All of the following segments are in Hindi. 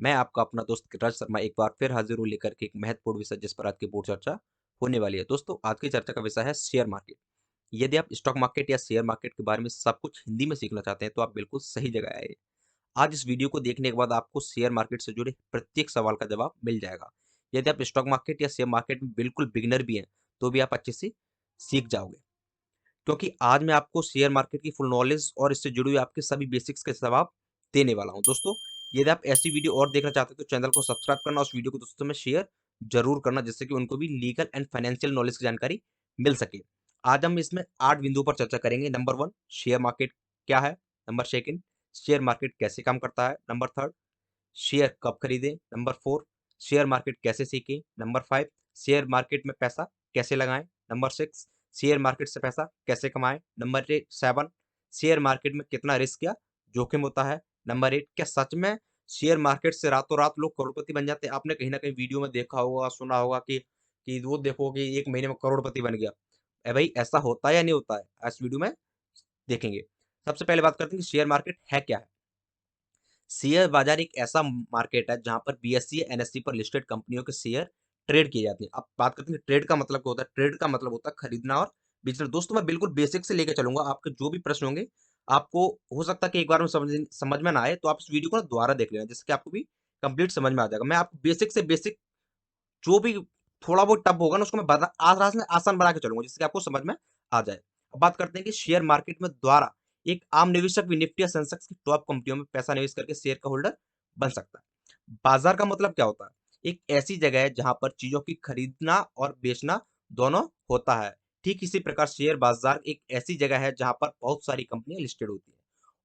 मैं आपका अपना दोस्त कृष्ण शर्मा एक बार फिर हाजिर हूँ लेकर के एक महत्वपूर्ण विषय जिस पर आज की पूर्ण चर्चा होने वाली है। दोस्तों, आज की चर्चा का विषय है शेयर मार्केट। यदि आप स्टॉक मार्केट या शेयर मार्केट के बारे में सब कुछ हिंदी में सीखना चाहते हैं तो आप बिल्कुल सही जगह आए हैं। आज इस वीडियो को देखने के बाद आपको शेयर मार्केट से जुड़े प्रत्येक सवाल का जवाब मिल जाएगा। यदि आप स्टॉक मार्केट या शेयर मार्केट में बिल्कुल बिगिनर भी हैं तो भी आप अच्छे से सीख जाओगे, क्योंकि आज मैं आपको शेयर मार्केट की फुल नॉलेज और इससे जुड़ी हुई आपके सभी बेसिक्स के जवाब देने वाला हूं। दोस्तों, यदि आप ऐसी वीडियो और देखना चाहते हैं तो चैनल को सब्सक्राइब करना, उस वीडियो को दोस्तों में शेयर जरूर करना, जिससे कि उनको भी लीगल एंड फाइनेंशियल नॉलेज की जानकारी मिल सके। आज हम इसमें 8 बिंदुओं पर चर्चा करेंगे। नंबर 1, शेयर मार्केट क्या है। नंबर 2, शेयर मार्केट कैसे काम करता है। नंबर 3, शेयर कब खरीदें। नंबर 4, शेयर मार्केट कैसे सीखें। नंबर 5, शेयर मार्केट में पैसा कैसे लगाएं। नंबर 6, शेयर मार्केट से पैसा कैसे कमाएं। नंबर 7, शेयर मार्केट में कितना रिस्क या जोखिम होता है। नंबर 8, क्या सच में शेयर मार्केट से रातों रात लोग करोड़पति बन जाते हैं। आपने कहीं ना कहीं वीडियो में देखा होगा, सुना होगा कि वो देखो कि एक महीने में करोड़पति बन गया। भाई, ऐसा होता है या नहीं होता है, इस वीडियो में देखेंगे। सबसे पहले बात करते हैं कि शेयर मार्केट है क्या है। शेयर बाजार एक ऐसा मार्केट है जहां पर बीएसई या एनएसई पर लिस्टेड कंपनियों के शेयर ट्रेड किए जाते हैं। अब बात करते हैं ट्रेड का मतलब क्या होता है। ट्रेड का मतलब होता है खरीदना और बेचना। दोस्तों, मैं बिल्कुल बेसिक से लेकर चलूंगा, आपके जो भी प्रश्न होंगे आपको हो सकता है कि एक बार में समझ में ना आए, तो आप इस वीडियो को ना दोबारा देख लेना, जिससे कि आपको भी कंप्लीट समझ में आ जाएगा। मैं आपको बेसिक से बेसिक जो भी थोड़ा बहुत टफ होगा ना उसको मैं आसान से आसान बना के चलूंगा, जिससे कि आपको समझ में आ जाए। अब बात करते हैं कि शेयर मार्केट में द्वारा एक आम निवेशक भी निफ्टी या सेंसेक्स की टॉप कंपनियों में पैसा निवेश करके शेयर का होल्डर बन सकता है। बाजार का मतलब क्या होता है। एक ऐसी जगह है जहां पर चीजों की खरीदना और बेचना दोनों होता है। ठीक इसी प्रकार शेयर बाजार एक ऐसी जगह है जहां पर बहुत सारी कंपनियां लिस्टेड होती हैं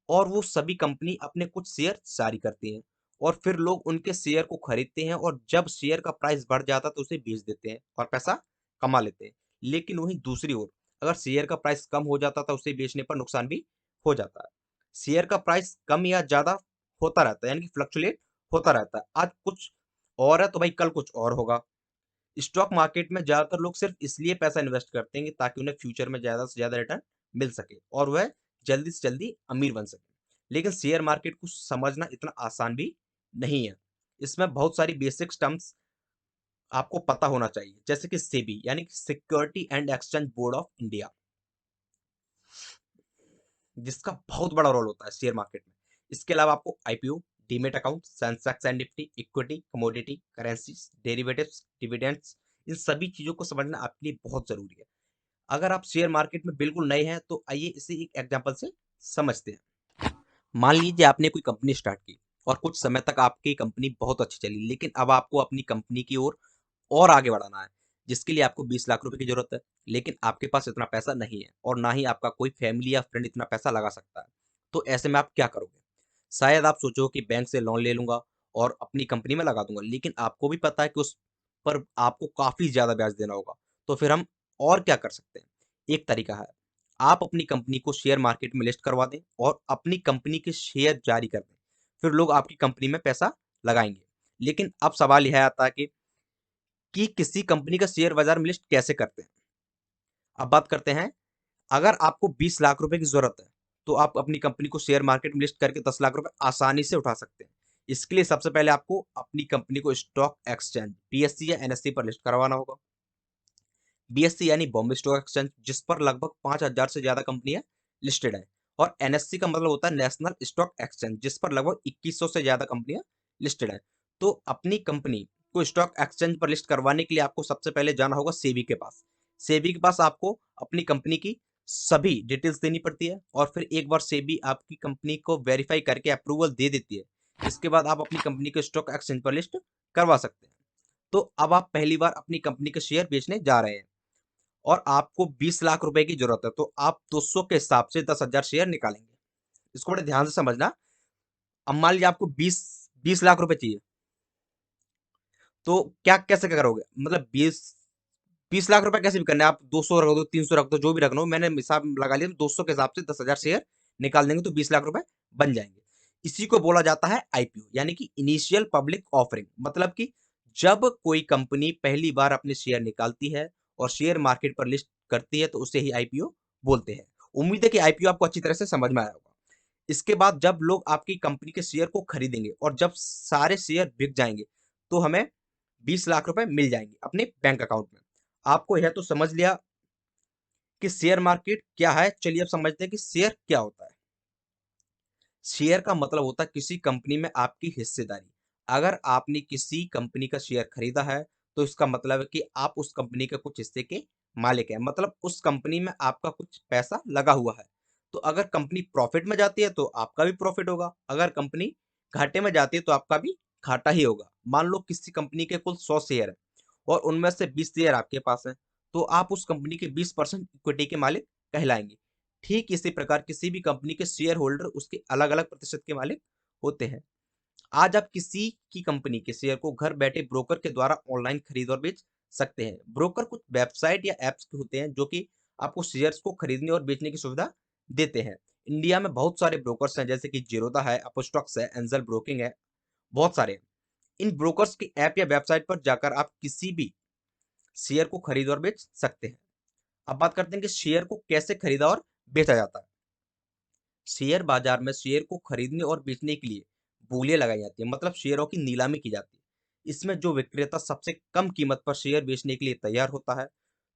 और वो सभी कंपनी अपने कुछ शेयर जारी करती हैं और फिर लोग उनके शेयर को खरीदते हैं और जब शेयर का प्राइस बढ़ जाता है तो उसे बेच देते हैं और पैसा कमा लेते हैं। लेकिन वहीं दूसरी ओर अगर शेयर का प्राइस कम हो जाता तो उसे बेचने पर नुकसान भी हो जाता है। शेयर का प्राइस कम या ज्यादा होता रहता है, यानी कि फ्लक्चुएट होता रहता है। आज कुछ और है तो भाई कल कुछ और होगा। स्टॉक मार्केट में ज्यादातर लोग सिर्फ इसलिए पैसा इन्वेस्ट करते हैं ताकि उन्हें फ्यूचर में ज्यादा से ज्यादा रिटर्न मिल सके और वह जल्दी से जल्दी अमीर बन सके। लेकिन शेयर मार्केट को समझना इतना आसान भी नहीं है। इसमें बहुत सारी बेसिक टर्म्स आपको पता होना चाहिए, जैसे कि सेबी यानी कि security and exchange board of India, जिसका बहुत बड़ा रोल होता है शेयर मार्केट में। इसके अलावा आपको IPO, demat account, Sensex and Nifty, equity, commodity, currencies, derivatives, dividends, इन सभी चीजों को समझना आपके लिए बहुत जरूरी है। अगर आप शेयर मार्केट में बिल्कुल नए हैं तो आइए इसे एक एग्जांपल से समझते हैं। मान लीजिए आपने कोई कंपनी स्टार्ट की और कुछ समय तक आपकी कंपनी बहुत अच्छी चली, लेकिन अब आपको अपनी कंपनी की ओर और आगे बढ़ाना है, जिसके लिए आपको 20 लाख रुपए की जरूरत है। लेकिन आपके पास इतना पैसा नहीं है और ना ही आपका कोई फैमिली या फ्रेंड इतना पैसा लगा सकता है। तो ऐसे में आप क्या करोगे। शायद आप सोचो कि बैंक से लोन ले लूंगा और अपनी कंपनी में लगा दूंगा, लेकिन आपको भी पता है कि उस पर आपको काफी ज्यादा ब्याज देना होगा। तो फिर हम और क्या कर सकते हैं। एक तरीका है, आप अपनी कंपनी को शेयर मार्केट में लिस्ट करवा दें और अपनी कंपनी के शेयर जारी कर दें। फिर लोग आपकी कंपनी में पैसा लगाएंगे। लेकिन अब सवाल यह आता है कि किसी कंपनी का शेयर बाजार में लिस्ट कैसे करते हैं। अब बात करते हैं, अगर आपको 20 लाख रुपए की जरूरत है तो आप अपनी कंपनी को शेयर मार्केट में लिस्ट करके 10 लाख रुपए आसानी से उठा सकते हैं। इसके लिए सबसे पहले आपको अपनी कंपनी को स्टॉक एक्सचेंज बीएससी या एनएससी पर लिस्ट करवाना होगा। बीएससी यानी बॉम्बे स्टॉक एक्सचेंज, जिस पर लगभग 5,000 से ज्यादा कंपनियां लिस्टेड है। और एनएससी का मतलब होता है नेशनल स्टॉक एक्सचेंज, जिस पर लगभग 2100 से ज्यादा कंपनियां लिस्टेड है। तो अपनी कंपनी को स्टॉक एक्सचेंज पर लिस्ट करवाने के लिए आपको सबसे पहले जाना होगा सेबी के पास। सेबी के पास आपको अपनी कंपनी की सभी डिटेल्स देनी पड़ती है और फिर एक बार सेबी आपकी कंपनी को वेरीफाई करके अप्रूवल दे देती है, इसके बाद आप अपनी कंपनी को स्टॉक एक्सचेंज पर लिस्ट करवा सकते हैं। तो अब आप पहली बार अपनी कंपनी के शेयर बेचने जा रहे हैं और आपको 20 लाख रुपए की जरूरत है, तो आप 200 के हिसाब से 10,000 शेयर निकालेंगे। इसको बड़े ध्यान से समझना। अब मान लीजिए आपको 20 लाख रुपए चाहिए, तो क्या कैसे क्या करोगे। मतलब 20 लाख रुपए कैसे भी करना है, आप 200 रख दो, 300 रख दो, जो भी रखना हो। मैंने हिसाब लगा लिया, 200 के हिसाब से 10,000 शेयर निकाल देंगे तो 20 लाख रुपए बन जाएंगे। इसी को बोला जाता है आईपीओ, यानी कि इनिशियल पब्लिक ऑफरिंग। मतलब कि जब कोई कंपनी पहली बार अपने शेयर निकालती है और शेयर मार्केट पर लिस्ट करती है तो उसे ही आईपीओ बोलते हैं। उम्मीद है कि आईपीओ आपको अच्छी तरह से समझ में आया होगा। इसके बाद जब लोग आपकी कंपनी के शेयर को खरीदेंगे और जब सारे शेयर बिक जाएंगे तो हमें 20 लाख रुपए मिल जाएंगे अपने बैंक अकाउंट में। आपको यह तो समझ लिया कि शेयर मार्केट क्या है। चलिए अब समझते हैं कि शेयर क्या होता है। शेयर का मतलब होता है किसी कंपनी में आपकी हिस्सेदारी। अगर आपने किसी कंपनी का शेयर खरीदा है तो इसका मतलब है कि आप उस कंपनी के कुछ हिस्से के मालिक हैं, मतलब उस कंपनी में आपका कुछ पैसा लगा हुआ है। तो अगर कंपनी प्रॉफिट में जाती है तो आपका भी प्रॉफिट होगा, अगर कंपनी घाटे में जाती है तो आपका भी घाटा ही होगा। मान लो किसी कंपनी के कुल 100 शेयर है और उनमें से 20 शेयर आपके पास है, तो आप उस कंपनी के 20% इक्विटी के मालिक कहलाएंगे। ठीक इसी प्रकार किसी भी कंपनी के शेयर होल्डर उसके अलग-अलग प्रतिशत के मालिक होते हैं। आज आप किसी की कंपनी के शेयर को घर बैठे ब्रोकर के द्वारा ऑनलाइन खरीद और बेच सकते हैं। ब्रोकर कुछ वेबसाइट या ऐप्स के होते हैं जो कि आपको शेयर्स को खरीदने और बेचने की सुविधा देते हैं। इंडिया में बहुत सारे ब्रोकर्स हैं जैसे कि जीरोधा है, अपस्टॉक्स है, एंजल ब्रोकिंग है, बहुत सारे हैं। इन ब्रोकर्स की ऐप या वेबसाइट पर जाकर आप किसी भी शेयर को खरीद और बेच सकते हैं। अब बात करते हैं कि शेयर को कैसे खरीदा और बेचा जाता है। शेयर बाजार में शेयर को खरीदने और बेचने के लिए बोलियां लगाई जाती है, मतलब शेयरों की नीलामी की जाती है। इसमें जो विक्रेता सबसे कम कीमत पर शेयर बेचने के लिए तैयार होता है,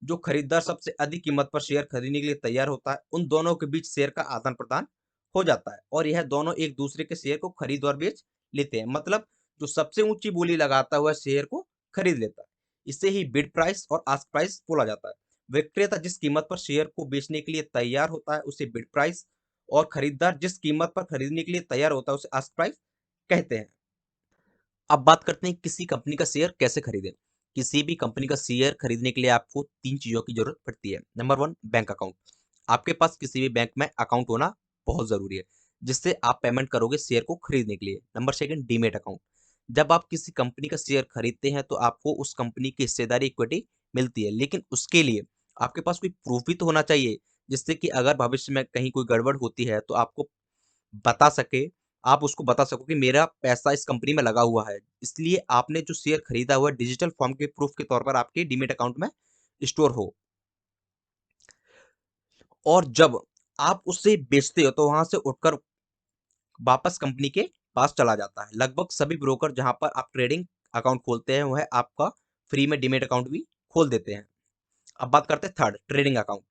जो खरीदार सबसे अधिक कीमत पर शेयर खरीदने के लिए तैयार होता है, उन दोनों के बीच शेयर का आदान प्रदान हो जाता है और यह दोनों एक दूसरे के शेयर को खरीद और बेच लेते हैं। मतलब जो सबसे ऊंची बोली लगाता हुआ शेयर को खरीद लेता है। इसे ही बिड प्राइस और आस्क प्राइस बोला जाता है। विक्रेता जिस कीमत पर शेयर को बेचने के लिए तैयार होता है उसे बिड प्राइस, और खरीदार जिस कीमत पर खरीदने के लिए तैयार होता है उसे आस्क प्राइस कहते हैं। अब बात करते हैं किसी कंपनी का शेयर कैसे खरीदें। किसी भी कंपनी का शेयर खरीदने के लिए आपको 3 चीज़ों की ज़रूरत पड़ती है। Number 1, bank account. आपके पास किसी भी बैंक में अकाउंट होना बहुत ज़रूरी है, जिससे आप पेमेंट करोगे शेयर को खरीदने के लिए। Number 2, demat account. जब आप किसी कंपनी का शेयर खरीदते हैं तो आपको उस कंपनी की हिस्सेदारी इक्विटी मिलती है, लेकिन उसके लिए आपके पास कोई प्रूफ भी तो होना चाहिए, जिससे कि अगर भविष्य में कहीं कोई गड़बड़ होती है तो आपको बता सके, आप उसको बता सको कि मेरा पैसा इस कंपनी में लगा हुआ है। इसलिए आपने जो शेयर खरीदा हुआ है डिजिटल फॉर्म के प्रूफ के तौर पर आपके डीमैट अकाउंट में स्टोर हो। और जब आप उसे बेचते हो तो वहां से उठकर वापस कंपनी के पास चला जाता है। लगभग सभी ब्रोकर जहां पर आप ट्रेडिंग अकाउंट खोलते हैं वह आपका फ्री में डीमैट अकाउंट भी खोल देते हैं। अब बात करते हैं third, trading account.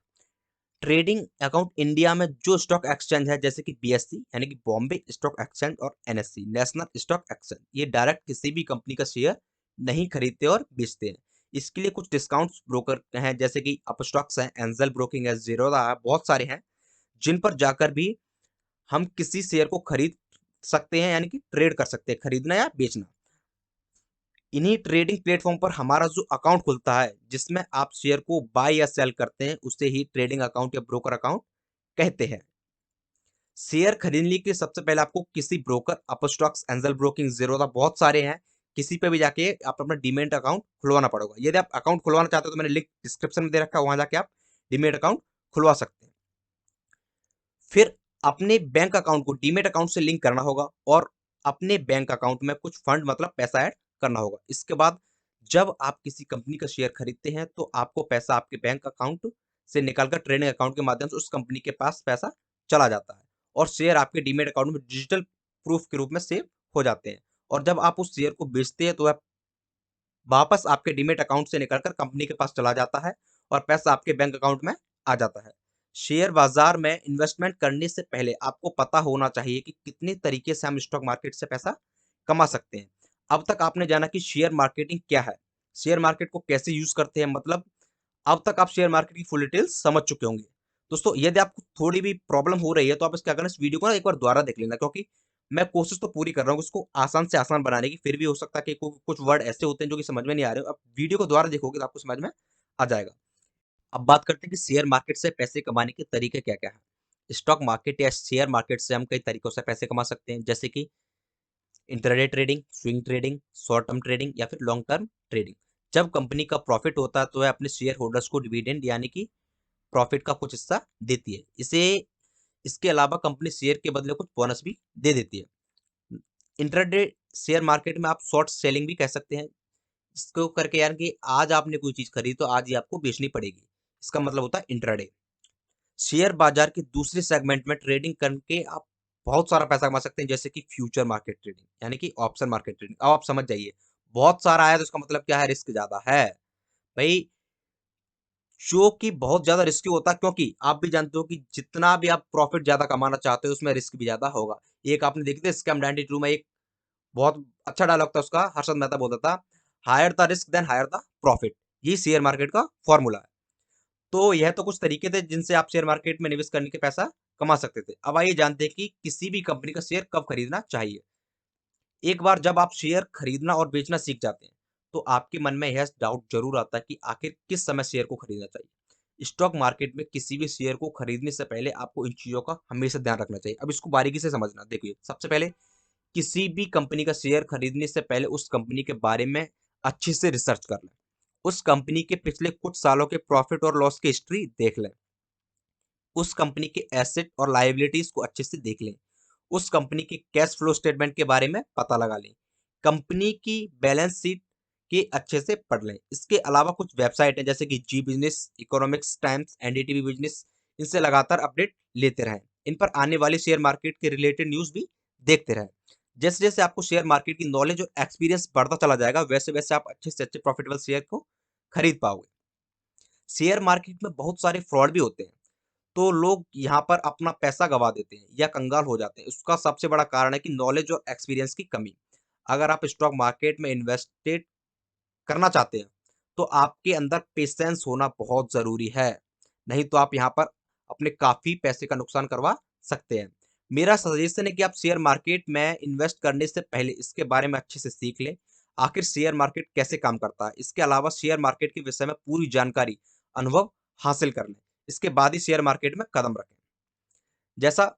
Trading account India में जो स्टॉक एक्सचेंज है जैसे कि बीएससी यानी कि बॉम्बे स्टॉक एक्सचेंज और एनएससी नेशनल स्टॉक एक्सचेंज, ये डायरेक्ट किसी भी कंपनी का शेयर नहीं खरीदते और बेचते हैं। इसके लिए कुछ डिस्काउंट्स ब्रोकर हैं जैसे कि अपस्टॉक्स है, एंजल ब्रोकिंग है, जीरोधा है, बहुत सारे हैं जिन पर जाकर भी हम किसी शेयर को खरीद सकते हैं, यानी कि ट्रेड कर सकते हैं, खरीदना या बेचना। इन्हीं ट्रेडिंग प्लेटफॉर्म पर हमारा जो अकाउंट खुलता है जिसमें आप शेयर को बाय या सेल करते हैं उसे ही ट्रेडिंग अकाउंट या ब्रोकर अकाउंट कहते हैं। शेयर खरीदने के सबसे पहले आपको किसी broker, Upstox, angel broking, Zerodha, बहुत सारे हैं, किसी पे भी जाके आप अपना डीमैट अकाउंट खुलवाना पड़ेगा। यदि आप अकाउंट खुलवाना चाहते हो तो मैंने लिंक डिस्क्रिप्शन में दे रखा है, वहां जाके आप डीमैट अकाउंट खुलवा सकते हैं। फिर अपने बैंक अकाउंट को डीमैट अकाउंट से लिंक करना होगा और अपने बैंक अकाउंट में कुछ फंड मतलब पैसा ऐड करना होगा। इसके बाद जब आप किसी कंपनी का शेयर खरीदते हैं तो आपको पैसा आपके बैंक अकाउंट से निकालकर ट्रेडिंग अकाउंट के माध्यम से उस कंपनी के पास पैसा चला जाता है और शेयर आपके डीमैट अकाउंट में डिजिटल प्रूफ के रूप में सेव हो जाते हैं। और जब आप उस शेयर को बेचते हैं तो वह वापस आपके डीमैट अकाउंट से निकलकर कंपनी के पास चला जाता है और पैसा आपके बैंक अकाउंट में आ जाता है। शेयर बाजार में इन्वेस्टमेंट करने से पहले आपको पता होना चाहिए कि कितने तरीके से हम स्टॉक मार्केट से पैसा कमा सकते हैं। अब तक आपने जाना कि शेयर मार्केटिंग क्या है, शेयर मार्केट को कैसे यूज करते हैं, मतलब अब तक आप शेयर मार्केट की फुल डिटेल्स समझ चुके होंगे। दोस्तों यदि आपको थोड़ी भी प्रॉब्लम हो रही है तो आप इस क्या करना, इस वीडियो को ना एक बार दोबारा देख लेना, क्योंकि मैं कोशिश तो पूरी कर रहा हूँ उसको आसान से आसान बनाने की, फिर भी हो सकता है कि कुछ वर्ड ऐसे होते हैं जो कि समझ में नहीं आ रहे हो। अब वीडियो को दोबारा देखोगे तो आपको समझ में आ जाएगा। अब बात करते हैं कि शेयर मार्केट से पैसे कमाने के तरीके क्या क्या है। स्टॉक मार्केट या शेयर मार्केट से हम कई तरीकों से पैसे कमा सकते हैं, जैसे कि intraday trading, swing trading, short term trading या फिर लॉन्ग टर्म ट्रेडिंग। जब कंपनी का प्रॉफिट होता है तो वह अपने शेयर होल्डर्स को डिविडेंड यानी कि प्रॉफिट का कुछ हिस्सा देती है। इसे इसके अलावा कंपनी शेयर के बदले कुछ बोनस भी दे देती है। इंट्राडे शेयर मार्केट में आप शॉर्ट सेलिंग भी कह सकते हैं, इसको करके यार कि आज आपने कोई चीज खरीदी तो आज ही आपको बेचनी पड़ेगी, इसका मतलब होता है इंट्राडे। शेयर बाजार के दूसरे सेगमेंट में ट्रेडिंग करके आप बहुत सारा पैसा कमा सकते हैं, जैसे कि फ्यूचर मार्केट ट्रेडिंग यानी कि ऑप्शन मार्केट ट्रेडिंग। अब आप समझ जाइए, बहुत सारा आया तो इसका मतलब क्या है, रिस्क ज़्यादा है। भई जो कि बहुत ज़्यादा रिस्की होता है, क्योंकि आप भी जानते हो कि जितना भी आप प्रॉफ़िट ज़्यादा कमाना चाहते हो, उसमें रिस्क भी ज़्यादा होगा। एक आपने देखी थी स्कैम 92 में, एक बहुत अच्छा डायलॉग था उसका, हर्षद मेहता बोलता था, higher the risk then higher the profit. ये शेयर मार्केट का फॉर्मूला है। तो यह तो कुछ तरीके थे जिनसे आप शेयर मार्केट में निवेश करने के पैसा कमा सकते थे। अब आइए जानते हैं कि किसी भी कंपनी का शेयर कब खरीदना चाहिए। एक बार जब आप शेयर खरीदना और बेचना सीख जाते हैं, तो आपके मन में यह डाउट जरूर आता है कि आखिर किस समय शेयर को खरीदना चाहिए। स्टॉक मार्केट में किसी भी शेयर को खरीदने से पहले आपको इन चीजों का हमेशा ध्यान रखना चाहिए। अब इसको बारीकी से समझना। देखिए, सबसे पहले किसी भी कंपनी का शेयर खरीदने से पहले उस कंपनी के बारे में अच्छे से रिसर्च कर लें। उस कंपनी के पिछले कुछ सालों के प्रॉफिट और लॉस की हिस्ट्री देख लें। उस कंपनी के एसेट और लायबिलिटीज को अच्छे से देख लें। उस कंपनी के कैश फ्लो स्टेटमेंट के बारे में पता लगा लें। कंपनी की बैलेंस शीट के अच्छे से पढ़ लें। इसके अलावा कुछ वेबसाइट है जैसे कि Zee business, economics times, NDTV business, इनसे लगातार अपडेट लेते रहें। इन पर आने वाले शेयर मार्केट के रिलेटेड न्यूज़ भी देखते रहें। जैसे-जैसे आपको शेयर मार्केट की नॉलेज और एक्सपीरियंस बढ़ता चला जाएगा, वैसे-वैसे आप अच्छे से अच्छे प्रॉफिटेबल शेयर को खरीद पाओगे। शेयर मार्केट में बहुत सारे फ्रॉड भी होते हैं, तो लोग यहाँ पर अपना पैसा गँवा देते हैं या कंगाल हो जाते हैं। उसका सबसे बड़ा कारण है कि नॉलेज और एक्सपीरियंस की कमी। अगर आप स्टॉक मार्केट में इन्वेस्टेड करना चाहते हैं, तो आपके अंदर पेशेंस होना बहुत ज़रूरी है। नहीं तो आप यहाँ पर अपने काफ़ी पैसे का नुकसान करवा सकते हैं। मेरा सजेशन है कि आप शेयर मार्केट में इन्वेस्ट करने से पहले इसके बारे में अच्छे से सीख लें। आखिर शेयर मार्केट कैसे काम करता है? इसके अलावा शेयर मार्केट के विषय में पूरी जानकारी, अनुभव हासिल कर लें। इसके बाद ही शेयर मार्केट में कदम रखें। जैसा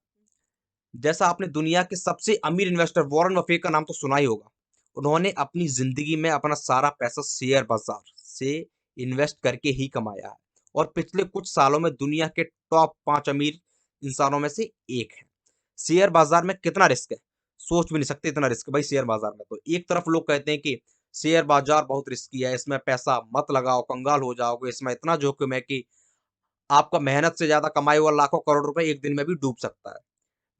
जैसा आपने दुनिया के सबसे अमीर इन्वेस्टर वॉरेन बफेट का नाम तो सुना ही होगा। उन्होंने अपनी ज़िंदगी में अपना सारा पैसा शेयर बाज़ार से इन्वेस्ट करके ही कमाया है और पिछले कुछ सालों में दुनिया के टॉप 5 अमीर इंसानों में से एक है। शेयर बाज़ार में कितना रिस्क है? सोच भी नहीं सकते इतना रिस्क है भाई शेयर बाज़ार में। तो एक तरफ लोग कहते हैं कि शेयर बाज़ार बहुत रिस्की है, इसमें पैसा मत लगाओ, कंगाल हो जाओगे, इसमें इतना जोखिम है कि आपका मेहनत से ज़्यादा कमाए हुआ लाखों करोड़ रुपए एक दिन में भी डूब सकता है।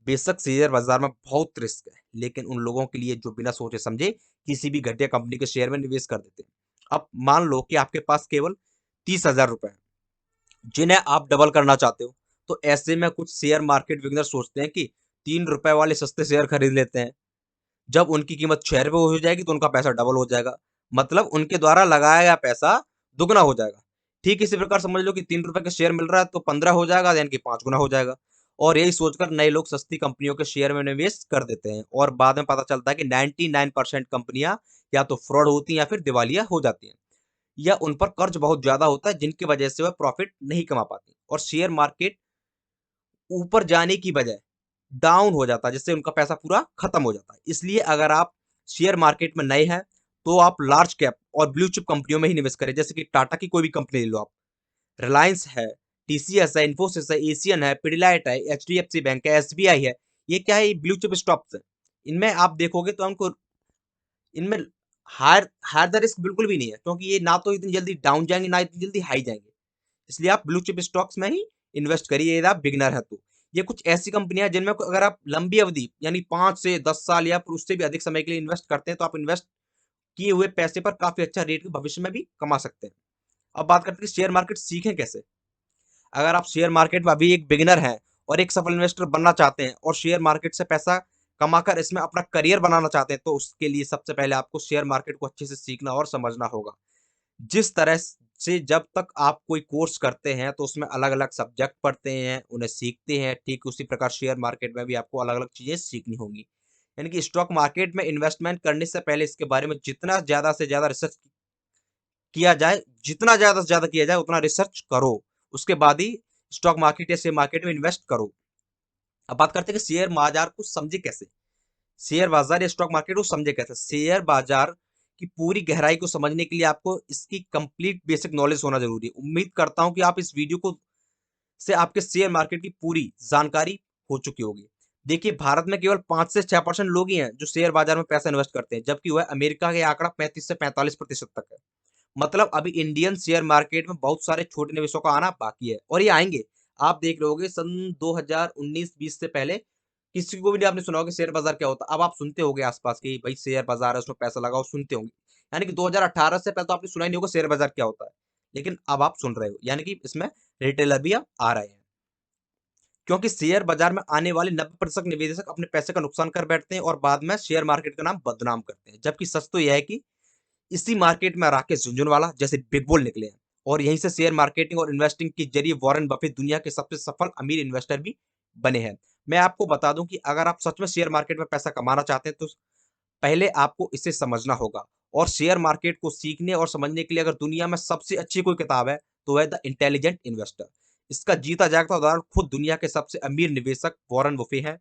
बेशक शेयर बाजार में बहुत रिस्क है, लेकिन उन लोगों के लिए जो बिना सोचे समझे किसी भी घटिया कंपनी के शेयर में निवेश कर देते हैं। अब मान लो कि आपके पास केवल 30,000 रुपए हैं, जिन्हें आप डबल करना चाहते हो, तो ऐसे में कुछ शेयर मार्केट बिगिनर सोचते हैं कि 3 रुपए वाले सस्ते शेयर खरीद लेते हैं। जब उनकी कीमत 6 रुपए हो जाएगी, तो उनका पैसा डबल हो जाएगा। मतलब उनके द्वारा लगाया गया पैसा दुगना हो जाएगा। ठीक इसी प्रकार समझ लो कि 3 रुपए का शेयर मिल रहा है, तो 15 हो जाएगा, यानी कि 5 गुना हो जाएगा। और यही सोचकर नए लोग सस्ती कंपनियों के शेयर में निवेश कर देते हैं और बाद में पता चलता है कि 99% कंपनियां या तो फ्रॉड होती हैं या फिर दिवालिया हो जाती हैं, या उन पर कर्ज बहुत ज्यादा होता है, जिनकी वजह से वह प्रॉफिट नहीं कमा पाती और शेयर मार्केट ऊपर जाने की बजाय डाउन हो जाता है, जिससे उनका पैसा पूरा खत्म हो जाता है। इसलिए अगर आप शेयर मार्केट में नए हैं, तो आप लार्ज कैप और ब्लू चिप कंपनियों में ही निवेश करें। जैसे कि टाटा की कोई भी कंपनी ले लो आप, रिलायंस है, टीसीएस है, इन्फोसिस है, एशियन है, पिडिलाइट है, एचडीएफसी बैंक है, एसबीआई है। ये क्या है? ये ब्लू चिप स्टॉक्स है। इनमें आप देखोगे तो हमको इनमें हायर हायर द रिस्क बिल्कुल भी नहीं है, क्योंकि ये ना तो इतनी जल्दी डाउन जाएंगे, ना इतनी जल्दी हाई जाएंगे। इसलिए आप ब्लू चिप स्टॉक्स में ही इन्वेस्ट करिए यदि आप बिगिनर है तो। ये कुछ ऐसी कंपनियां हैं जिनमें अगर आप लंबी अवधि यानी 5 से 10 साल या फिर उससे भी अधिक समय के लिए इन्वेस्ट करते हैं, तो आप इन्वेस्ट किए हुए पैसे पर काफी अच्छा रेट भविष्य में भी कमा सकते हैं। अब बात करते हैं शेयर मार्केट सीखें कैसे। अगर आप शेयर मार्केट में अभी एक बिगिनर हैं और एक सफल इन्वेस्टर बनना चाहते हैं और शेयर मार्केट से पैसा कमाकर इसमें अपना करियर बनाना चाहते हैं, तो उसके लिए सबसे पहले आपको शेयर मार्केट को अच्छे से सीखना और समझना होगा। जिस तरह से जब तक आप कोई कोर्स करते हैं, तो उसमें अलग-अलग सब्जेक्ट पढ़ते हैं, उन्हें सीखते हैं, ठीक उसी प्रकार शेयर मार्केट में भी आपको अलग-अलग चीज़ें सीखनी होंगी। यानी कि स्टॉक मार्केट में इन्वेस्टमेंट करने से पहले इसके बारे में जितना ज़्यादा से ज़्यादा रिसर्च किया जाए, जितना ज़्यादा से ज़्यादा किया जाए उतना रिसर्च करो। उसके बाद ही स्टॉक मार्केट या शेयर मार्केट में इन्वेस्ट करो। अब बात करते हैं कि शेयर बाज़ार को समझे कैसे? शेयर बाज़ार या स्टॉक मार्केट को समझे कैसे? शेयर बाज़ार की पूरी गहराई को समझने के लिए आपको इसकी कंप्लीट बेसिक नॉलेज होना ज़रूरी है। उम्मीद करता हूँ कि आप इस वीडियो को से आपके शेयर मार्केट की पूरी जानकारी हो चुकी होगी। देखिए, भारत में केवल 5 से 6% लोग ही हैं जो शेयर बाज़ार में पैसा इन्वेस्ट करते हैं, जबकि वह अमेरिका का ये आंकड़ा 35 से 45% तक है। मतलब अभी इंडियन शेयर मार्केट में बहुत सारे छोटे निवेशों का आना बाकी है और ये आएँगे। आप देख रहे होंगे सन 2019-20 से पहले किसी को भी नहीं आपने सुना होगा कि शेयर बाजार क्या होता है। अब आप सुनते होंगे आस-पास कि भाई शेयर बाजार है, उसमें पैसा लगाओ, सुनते होंगे। यानी कि 2018 से पहले तो आपने सुना ही नहीं होगा शेयर बाजार क्या होता है। लेकिन अब आप सुन रहे हो, यानी कि इसमें रिटेलर भी अब आ रहे हैं। क्योंकि शेयर बाजार में आने वाले 90% निवेशक अपने पैसे का नुकसान कर बैठते हैं और बाद में शेयर मार्केट का नाम बदनाम करते हैं। जबकि सच तो यह है कि इसी मार्केट में राकेश झुनझुनवाला जैसे बिग बुल निकले हैं और यहीं से शेयर मार्केटिंग और इन्वेस्टिंग के जरिए वॉरेन बफेट दुनिया के सबसे सफल अमीर इन्वेस्टर भी बने हैं। मैं आपको बता दूं कि अगर आप सच में शेयर मार्केट में पैसा कमाना चाहते हैं तो पहले आपको इसे समझना होगा और शेयर मार्केट को सीखने और समझने के लिए अगर दुनिया में सबसे अच्छी कोई किताब है तो वह द इंटेलिजेंट इन्वेस्टर। इसका जीता जागता उदाहरण खुद दुनिया के सबसे अमीर निवेशक वॉरेन बफे हैं।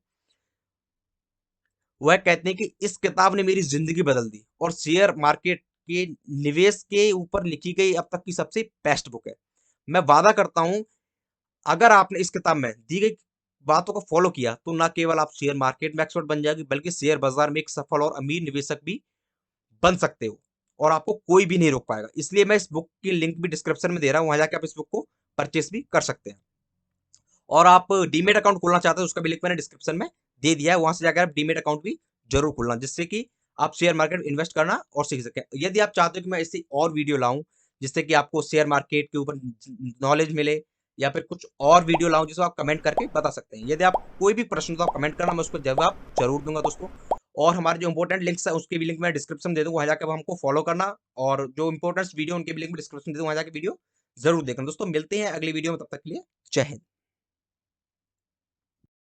वह कहते हैं कि इस किताब ने मेरी जिंदगी बदल दी और शेयर मार्केट के निवेश के ऊपर लिखी गई अब तक की सबसे बेस्ट बुक है। मैं वादा करता हूं अगर आपने इस किताब में दी गई बातों को फॉलो किया तो ना केवल आप शेयर मार्केट में एक्सपर्ट बन जाएगी बल्कि शेयर बाजार में एक सफल और अमीर निवेशक भी बन सकते हो और आपको कोई भी नहीं रोक पाएगा। इसलिए मैं इस बुक की लिंक भी डिस्क्रिप्शन में दे रहा हूं, वहां जाके आप इस बुक को परचेस भी कर सकते हैं। और आप डीमेट अकाउंट खोलना चाहते हैं उसका भी लिंक मैंने डिस्क्रिप्शन में दे दिया है, वहां से जाकर आप डीमेट अकाउंट भी जरूर खोलना जिससे कि आप शेयर मार्केट में इन्वेस्ट करना और सीख सकें। यदि आप चाहते हो कि मैं ऐसी और वीडियो लाऊं जिससे कि आपको शेयर मार्केट के ऊपर नॉलेज मिले या फिर कुछ और वीडियो लाऊं जिसको आप कमेंट करके बता सकते हैं। यदि आप कोई भी प्रश्न तो आप कमेंट करना, मैं उसको जवाब जरूर दूंगा दोस्तों। और हमारे जो इंपॉर्टेंट लिंक्स है उसके भी लिंक मैं डिस्क्रिप्शन दे दूंगा, वहां जाकर हमको फॉलो करना और जो इंपॉर्टेंट वीडियो उनके भी लिंक डिस्क्रिप्शन दे दूंगा, वहां जाकर वीडियो जरूर देखना। दोस्तों मिलते हैं अगली वीडियो में, तब तक के लिए जय हिंद।